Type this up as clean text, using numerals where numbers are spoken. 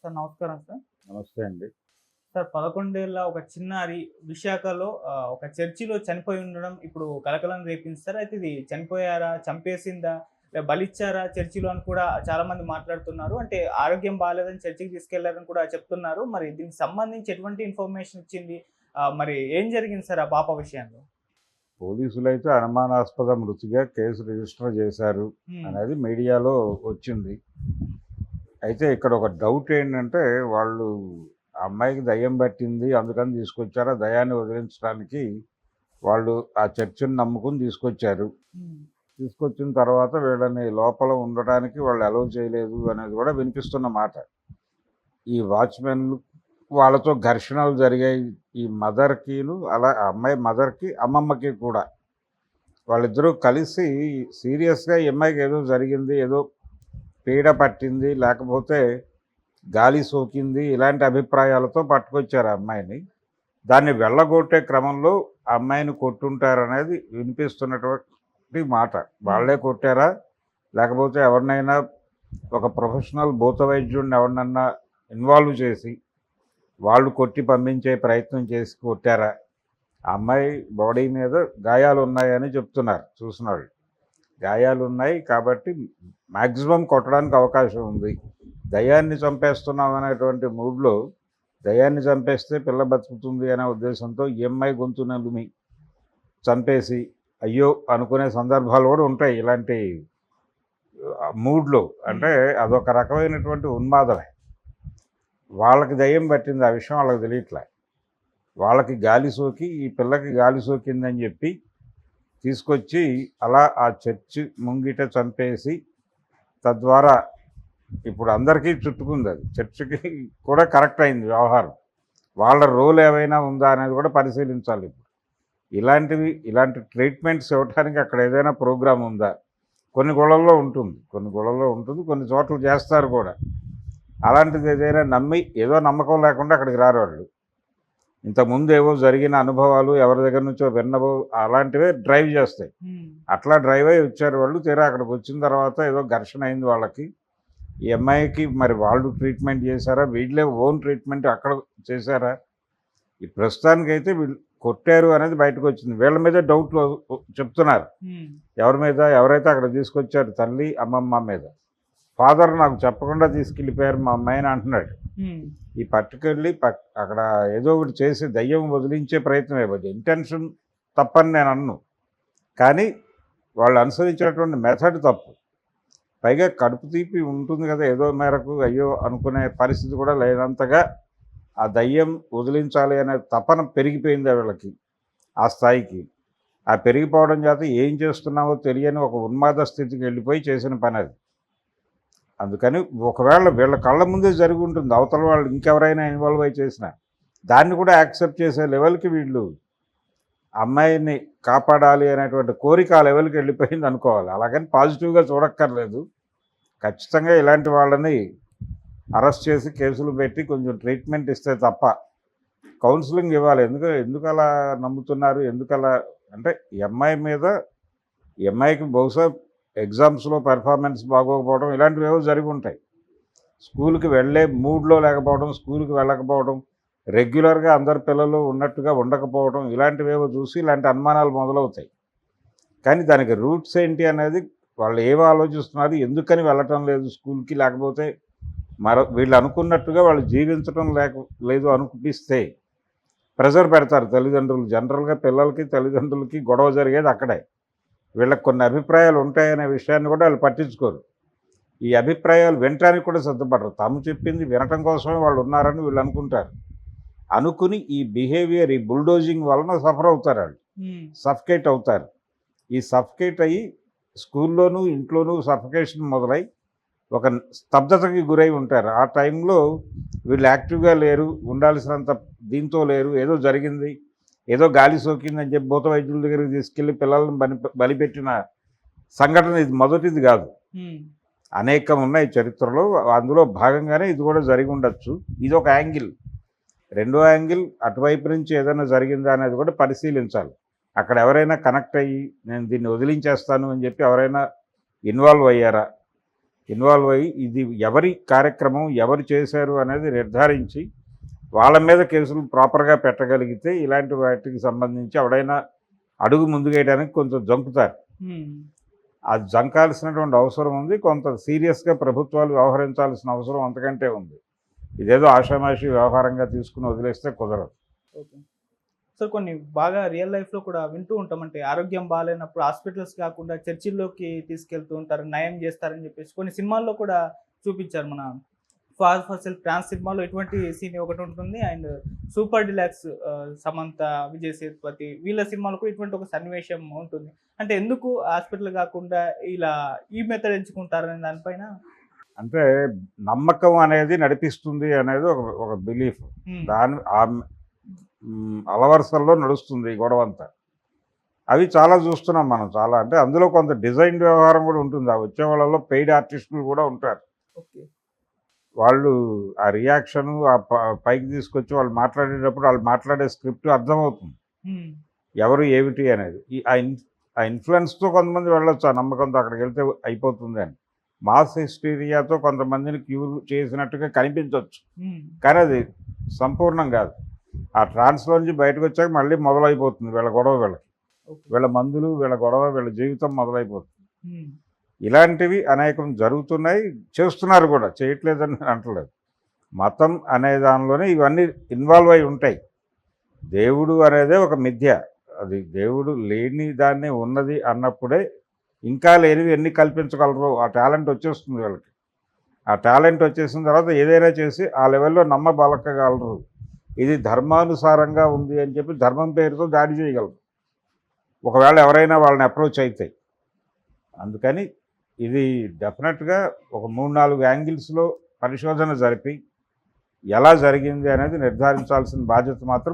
Sir నమస్కారం sir. నమస్తే అండి. సార్ 11 ఏళ్ల ఒక చిన్నారి విశాఖలో ఒక చర్చిలో చనిపోయి ఉండడం ఇప్పుడు కలకలం రేపింది సార్. అయితే ఇది చనిపోయారా? చంపేసిందా? బలిచ్చారా చర్చిలో అని కూడా చాలామంది మాట్లాడుతున్నారు. అంటే ఆరోగ్యం బాలేదని చర్చికి తీసుకెళ్లారని కూడా చెప్తున్నారు. మరి దీనికి సంబంధించి ఎటువంటి ఇన్ఫర్మేషన్ ఇచ్చింది? మరి ఏం జరిగింది సార్ ఆ పాప విషయంలో? పోలీసులైతే అనుమానాస్పద మృతిగా కేసు రిజిస్టర్ చేశారు హ్మ్. అనేది మీడియాలో వచ్చింది. అయితే ఇక్కడ ఒక డౌట్ ఏంటంటే, వాళ్ళు ఆ అమ్మాయికి దయ్యం పట్టింది అందుకని తీసుకొచ్చారు. ఆ దయ్యాన్ని వదిలించడానికి వాళ్ళు ఆ చర్చిని నమ్ముకుని తీసుకొచ్చారు. హ్మ్. తీసుకొచ్చిన తర్వాత వీళ్ళని లోపల ఉండడానికి వాళ్ళు అలౌ చేయలేదు అనేది కూడా వినిపిస్తున్న మాట. ఈ వాచ్మెన్లు వాళ్ళతో ఘర్షణలు జరిగాయి. ఈ మదర్కిను అలా ఆ అమ్మాయి మదర్కి అమ్మమ్మకి కూడా వాళ్ళిద్దరూ కలిసి సీరియస్గా ఈ అమ్మాయికి ఏదో జరిగింది, ఏదో పీడ పట్టింది, లేకపోతే గాలి సోకింది, ఇలాంటి అభిప్రాయాలతో పట్టుకొచ్చారు ఆ అమ్మాయిని. దాన్ని వెళ్ళగొట్టే క్రమంలో ఆ అమ్మాయిని కొట్టుంటారనేది వినిపిస్తున్నటువంటి మాట. వాళ్ళే కొట్టారా, లేకపోతే ఎవరినైనా ఒక ప్రొఫెషనల్ భూత వైద్యుడిని ఎవరినన్నా ఇన్వాల్వ్ చేసి వాళ్ళు కొట్టి పంపించే ప్రయత్నం చేసి కొట్టారా? ఆ అమ్మాయి బాడీ మీద గాయాలు ఉన్నాయని చెప్తున్నారు చూసిన వాళ్ళు. గాయాలు ఉన్నాయి కాబట్టి మ్యాక్సిమం కొట్టడానికి అవకాశం ఉంది. దయ్యాన్ని చంపేస్తున్నాం అనేటువంటి మూడ్లో దయ్యాన్ని చంపేస్తే పిల్ల బతుకుతుంది అనే ఉద్దేశంతో ఈ అమ్మాయి గొంతు నలుమి చంపేసి అయ్యో అనుకునే సందర్భాలు కూడా ఉంటాయి ఇలాంటి మూడ్లో. అంటే అదొక రకమైనటువంటి ఉన్మాదమే. వాళ్ళకి దయ్యం పట్టింది, ఆ విషయం వాళ్ళకి తెలియట్లే. వాళ్ళకి గాలి సోకి ఈ పిల్లకి గాలి సోకిందని చెప్పి తీసుకొచ్చి అలా ఆ చర్చి ముంగిట చంపేసి, తద్వారా ఇప్పుడు అందరికీ చుట్టుకుంది. అది చర్చికి కూడా కరెక్ట్ అయింది వ్యవహారం. వాళ్ళ రోల్ ఏమైనా ఉందా అనేది కూడా పరిశీలించాలి. ఇప్పుడు ఇలాంటి ట్రీట్మెంట్స్ ఇవ్వడానికి అక్కడ ఏదైనా ప్రోగ్రామ్ ఉందా? కొన్ని గుళ్ళల్లో ఉంటుంది, కొన్ని చోట్ల చేస్తారు కూడా. అలాంటిది ఏదైనా నమ్మి ఏదో నమ్మకం లేకుండా అక్కడికి రారు వాళ్ళు. ఇంతకుముందు ఏవో జరిగిన అనుభవాలు ఎవరి దగ్గర నుంచో విన్నవో అలాంటివే డ్రైవ్ చేస్తాయి. అట్లా డ్రైవ్ అయ్యి వచ్చారు వాళ్ళు. తీరా అక్కడికి వచ్చిన తర్వాత ఏదో ఘర్షణ అయింది వాళ్ళకి. ఈ అమ్మాయికి మరి వాళ్ళు ట్రీట్మెంట్ చేశారా, వీళ్ళే ఓన్ ట్రీట్మెంట్ అక్కడ చేశారా? ఈ ప్రస్తుతానికైతే వీళ్ళు కొట్టారు అనేది బయటకు వచ్చింది. వీళ్ళ మీద డౌట్లు చెప్తున్నారు. ఎవరి మీద? ఎవరైతే అక్కడ తీసుకొచ్చారు తల్లి అమ్మమ్మ మీద. ఫాదర్ నాకు చెప్పకుండా తీసుకెళ్ళిపోయారు మా అమ్మాయిని అంటున్నాడు. ఈ పట్టుకెళ్ళి అక్కడ ఏదో ఒకటి చేసి దయ్యం వదిలించే ప్రయత్నం అయిపోయింది. ఇంటెన్షన్ తప్పని నేను అన్ను, కానీ వాళ్ళు అనుసరించినటువంటి మెథడ్ తప్పు. పైగా కడుపు తీపి ఉంటుంది కదా, ఏదో మేరకు అయ్యో అనుకునే పరిస్థితి కూడా లేనంతగా ఆ దయ్యం వదిలించాలి అనే తపన పెరిగిపోయింది వీళ్ళకి ఆ స్థాయికి. ఆ పెరిగిపోవడం చేత ఏం చేస్తున్నామో తెలియని ఒక ఉన్మాద స్థితికి వెళ్ళిపోయి చేసిన పని అది. అందుకని ఒకవేళ వీళ్ళ కళ్ళ ముందే జరిగి ఉంటుంది, అవతల వాళ్ళు ఇంకెవరైనా ఇన్వాల్వ్ అయి చేసినా దాన్ని కూడా యాక్సెప్ట్ చేసే లెవెల్కి వీళ్ళు అమ్మాయిని కాపాడాలి అనేటువంటి కోరిక ఆ లెవెల్కి వెళ్ళిపోయింది అనుకోవాలి. అలాగని పాజిటివ్గా చూడక్కర్లేదు. ఖచ్చితంగా ఇలాంటి వాళ్ళని అరెస్ట్ చేసి కేసులు పెట్టి కొంచెం ట్రీట్మెంట్ ఇస్తే తప్ప కౌన్సిలింగ్ ఇవ్వాలి. ఎందుకు అలా నమ్ముతున్నారు, ఎందుకలా అంటే ఈ అమ్మాయికి బహుశా ఎగ్జామ్స్లో పెర్ఫార్మెన్స్ బాగోకపోవడం ఇలాంటివి ఏవో జరిగి ఉంటాయి. స్కూల్కి వెళ్ళే మూడ్లో లేకపోవడం, స్కూల్కి వెళ్ళకపోవడం, రెగ్యులర్గా అందరు పిల్లలు ఉన్నట్టుగా ఉండకపోవడం, ఇలాంటివేవో చూసి ఇలాంటి అనుమానాలు మొదలవుతాయి. కానీ దానికి రూట్స్ ఏంటి అనేది వాళ్ళు ఏమో ఆలోచిస్తున్నారు, ఎందుకని వెళ్ళటం లేదు స్కూల్కి, లేకపోతే వీళ్ళు అనుకున్నట్టుగా వాళ్ళు జీవించడం లేదు అనిపిస్తే ప్రెజర్ పెడతారు తల్లిదండ్రులు. జనరల్గా పిల్లలకి తల్లిదండ్రులకి గొడవ జరిగేది అక్కడే. వీళ్ళకి కొన్ని అభిప్రాయాలు ఉంటాయనే విషయాన్ని కూడా వాళ్ళు పట్టించుకోరు. ఈ అభిప్రాయాలు వినటానికి కూడా సిద్ధపడరు. తాము చెప్పింది వినటం కోసమే వాళ్ళు ఉన్నారని వీళ్ళు అనుకుంటారు. అనుకుని ఈ బిహేవియర్, ఈ బుల్డోజింగ్ వలన సఫర్ అవుతారు వాళ్ళు, సఫకేట్ అవుతారు. ఈ సఫకేట్ అయ్యి స్కూల్లోనూ ఇంట్లోనూ సఫకేషన్ మొదలై ఒక స్తబ్దతకి గురై ఉంటారు. ఆ టైంలో వీళ్ళు యాక్టివ్గా లేరు, ఉండాల్సినంత దీంతో లేరు. ఏదో జరిగింది, ఏదో గాలి సోకిందని చెప్పి భూత వైద్యుల దగ్గరికి తీసుకెళ్ళి పిల్లలను బలిపెట్టిన సంఘటన ఇది మొదటిది కాదు. అనేకం ఉన్నాయి చరిత్రలో. అందులో భాగంగానే ఇది కూడా జరిగి ఉండొచ్చు. ఇది ఒక యాంగిల్. రెండో యాంగిల్, అటువైపు నుంచి ఏదైనా జరిగిందా అనేది కూడా పరిశీలించాలి. అక్కడ ఎవరైనా కనెక్ట్ అయ్యి నేను దీన్ని వదిలించేస్తాను అని చెప్పి ఎవరైనా ఇన్వాల్వ్ అయ్యారా? ఇన్వాల్వ్ అయ్యి ఇది ఎవరి కార్యక్రమం ఎవరు చేశారు అనేది నిర్ధారించి వాళ్ళ మీద కేసులు ప్రాపర్గా పెట్టగలిగితే ఇలాంటి వాటికి సంబంధించి ఎవడైనా అడుగు ముందుకేయడానికి కొంచెం జంకుతారు. అది జంకాల్సినటువంటి అవసరం ఉంది. కొంత సీరియస్గా ప్రభుత్వాలు వ్యవహరించాల్సిన అవసరం అంతకంటే ఉంది. ఇదేదో ఆషామాషి వ్యవహారంగా తీసుకుని వదిలేస్తే కుదరదు. ఓకే. సో కొన్ని బాగా రియల్ లైఫ్‌లో కూడా వింటూ ఉంటాం. అంటే ఆరోగ్యం బాలేనప్పుడు హాస్పిటల్స్ కాకుండా చర్చిల్లోకి తీసుకెళ్తూ ఉంటారు. నయం చేస్తారని చెప్పేసి కొన్ని సినిమాల్లో కూడా చూపించారు. మన 'ఫాదర్ ఫర్ సెల్ఫ్' ఫ్రాన్స్ సినిమాలో ఇటువంటి సీన్ ఒకటి ఉంటుంది. And 'super deluxe' Samantha, Vijay Sethupathi వీళ్ళ సినిమాలో కూడా ఇటువంటి ఒక సన్నివేశం ఉంటుంది. అంటే ఎందుకు హాస్పిటల్ కాకుండా ఇలా ఈ మెథడ్ ఎంచుకుంటారనే దానిపైన అంటే నమ్మకం అనేది నడిపిస్తుంది అనేది ఒక ఒక బిలీఫ్. దాని అలవరుసల్లో నడుస్తుంది ఈ గొడవ అంతా. అవి చాలా చూస్తున్నాం మనం. చాలా అంటే అందులో కొంత డిజైన్ వ్యవహారం కూడా ఉంటుంది. ఆ వచ్చే వాళ్ళలో పెయిడ్ ఆర్టిస్టులు కూడా ఉంటారు. ఓకే. వాళ్ళు ఆ రియాక్షను పైకి తీసుకొచ్చి వాళ్ళు మాట్లాడేటప్పుడు వాళ్ళు మాట్లాడే స్క్రిప్ట్ అర్థమవుతుంది ఎవరు ఏమిటి అనేది. ఆ ఇన్ఫ్లుయెన్స్తో కొంతమంది వెళ్ళొచ్చు, ఆ నమ్మకంతో అక్కడికి వెళ్తే అయిపోతుంది అని. మాస్ హిస్టీరియాతో కొంతమందిని క్యూ చేసినట్టుగా కనిపించవచ్చు, కానీ అది సంపూర్ణం కాదు. ఆ ట్రాన్స్లోంచి బయటకు వచ్చాక మళ్ళీ మొదలైపోతుంది వీళ్ళ గొడవ, వీళ్ళ మందులు, వీళ్ళ గొడవ, వీళ్ళ జీవితం మొదలైపోతుంది. ఇలాంటివి అనేకం జరుగుతున్నాయి, చేస్తున్నారు కూడా, చేయట్లేదని అంటలేదు. మతం అనే దానిలోనే ఇవన్నీ ఇన్వాల్వ్ అయి ఉంటాయి. దేవుడు అనేదే ఒక మిథ్య. అది దేవుడు లేని దాన్ని ఉన్నది అన్నప్పుడే ఇంకా లేనివి ఎన్ని కల్పించగలరు. ఆ టాలెంట్ వచ్చేస్తుంది వీళ్ళకి. ఆ టాలెంట్ వచ్చేసిన తర్వాత ఏదైనా చేసి ఆ లెవెల్లో నమ్మబలకగలరు. ఇది ధర్మానుసారంగా ఉంది అని చెప్పి ధర్మం పేరుతో దాడి చేయగలరు ఒకవేళ ఎవరైనా వాళ్ళని అప్రోచ్ అయితే. అందుకని ఇది డెఫినెట్గా ఒక 3-4 యాంగిల్స్లో పరిశోధన జరిపి ఎలా జరిగింది అనేది నిర్ధారించాల్సిన బాధ్యత మాత్రం